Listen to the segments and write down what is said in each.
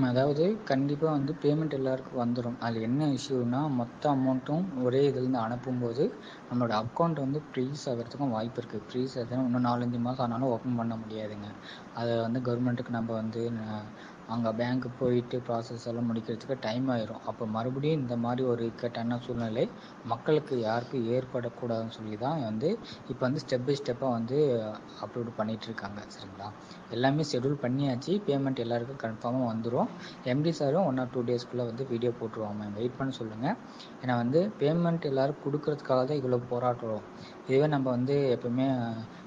அதாவது கண்டிப்பாக வந்து பேமெண்ட் எல்லாருக்கும் வந்துடும். அதில் என்ன இஷ்யூனா, மொத்த அமௌண்ட்டும் ஒரே இதுலேருந்து அனுப்பும்போது நம்மளோட அக்கௌண்ட் வந்து ஃப்ரீஸ் ஆகிறதுக்கும் வாய்ப்பு இருக்குது. ஃப்ரீஸ் ஆகுதுன்னா இன்னும் 4-5 மாதம் ஆனாலும் ஓப்பன் பண்ண முடியாதுங்க. அதை வந்து கவர்மெண்ட்டுக்கு நம்ம வந்து அங்கே பேங்க்கு போயிட்டு ப்ராசஸ் எல்லாம் முடிக்கிறதுக்கு டைம் ஆயிரும். அப்போ மறுபடியும் இந்த மாதிரி ஒரு இக்கட்டான சூழ்நிலை மக்களுக்கு யாருக்கும் ஏற்படக்கூடாதுன்னு சொல்லி தான் வந்து இப்போ வந்து ஸ்டெப் பை ஸ்டெப்பாக வந்து அப்லோடு பண்ணிகிட்ருக்காங்க. சரிங்களா? எல்லாமே ஷெடியூல் பண்ணியாச்சு. பேமெண்ட் எல்லாருக்கும் கன்ஃபார்மாக வந்துடும். எம்டி சாரும் 1 or 2 டேஸ்க்குள்ளே வந்து வீடியோ போட்டுருவாங்க. வெயிட் பண்ண சொல்லுங்கள். ஏன்னா வந்து பேமெண்ட் எல்லோரும் கொடுக்கறதுக்காக தான் இவ்வளோ போராடுறோம். இதுவே நம்ம வந்து எப்போவுமே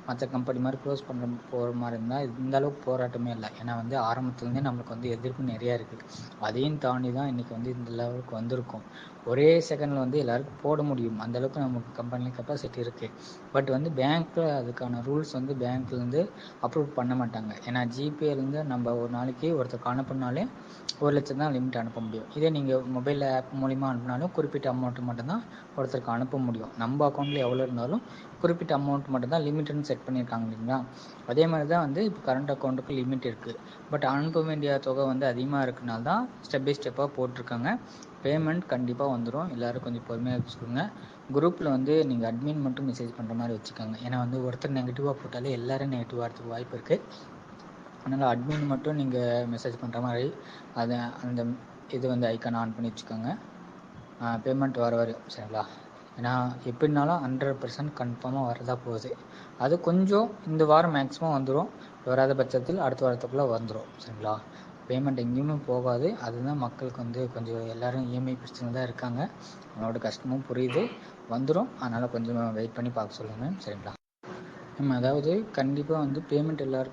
மற்ற கம்பெனி மாதிரி க்ளோஸ் பண்ணுற போகிற மாதிரி இருந்தால் இந்த அளவுக்கு போராட்டமே இல்லை. ஏன்னா வந்து ஆரம்பத்துலேருந்தே நம்மளுக்கு வந்து எதிர்ப்பு நிறையா இருக்குது. அதையும் தாண்டி தான் இன்றைக்கி வந்து இந்த லெவலுக்கு வந்திருக்கும். ஒரே செகண்டில் வந்து எல்லாருக்கும் போட முடியும். அந்தளவுக்கு நமக்கு கம்பெனியில் கெப்பாசிட்டி இருக்குது. பட் வந்து பேங்க்கில் அதுக்கான ரூல்ஸ் வந்து பேங்க்லேருந்து அப்ரூவ் பண்ண மாட்டாங்க. ஏன்னா ஜிபேலேருந்து நம்ம ஒரு நாளைக்கு ஒருத்தருக்கு அனுப்புனாலே 1,00,000 தான் லிமிட் அனுப்ப முடியும். இதே நீங்கள் மொபைல் ஆப் மூலிமா அனுப்புனாலும் குறிப்பிட்ட அமௌண்ட்டு மட்டும்தான் ஒருத்தருக்கு அனுப்ப முடியும். நம்ம அக்கௌண்ட்டில் எவ்வளோ இருந்தாலும் குறிப்பிட்ட அமௌண்ட் மட்டும்தான் லிமிட்னு செட் பண்ணியிருக்காங்க இல்லைங்களா? அதே மாதிரி தான் வந்து இப்போ கரண்ட் அக்கௌண்ட்டுக்கு லிமிட் இருக்குது. பட் அனுப்ப வேண்டிய தொகை வந்து அதிகமாக இருக்கனால தான் ஸ்டெப் பை ஸ்டெப்பாக போட்டிருக்காங்க. பேமெண்ட் கண்டிப்பாக வந்துடும். எல்லோரும் கொஞ்சம் பொறுமையாக வச்சுக்கோங்க. குரூப்பில் வந்து நீங்கள் அட்மின் மட்டும் மெசேஜ் பண்ணுற மாதிரி வச்சுக்கோங்க. ஏன்னா வந்து ஒருத்தர் நெகட்டிவாக போட்டாலே எல்லோரும் நெகட்டிவாக வரதுக்கு வாய்ப்பு இருக்குது. அதனால் அட்மின் மட்டும் நீங்கள் மெசேஜ் பண்ணுற மாதிரி அதை அந்த இது வந்து ஐக்கான் ஆன் பண்ணி வச்சுக்கோங்க. பேமெண்ட் வர வரையும். சரிங்களா? ஏன்னா எப்படினாலும் 100% கன்ஃபார்மாக வரதா போகுது. அது கொஞ்சம் இந்த வாரம் மேக்ஸிமம் வந்துடும். வராத பட்சத்தில் அடுத்த வாரத்துக்குள்ளே வந்துடும். சரிங்களா? பேமெண்ட் எங்கேயுமே போகாது. அதுதான் மக்களுக்கு வந்து கொஞ்சம் எல்லோரும் இஎம்ஐ பிரச்சனை தான் இருக்காங்க. அவங்களோட கஷ்டமும் புரியுது. வந்துடும். அதனால் கொஞ்சம் வெயிட் பண்ணி பார்க்க சொல்லுங்கள். சரிங்களா? அதாவது கண்டிப்பாக வந்து பேமெண்ட் எல்லாருக்கும்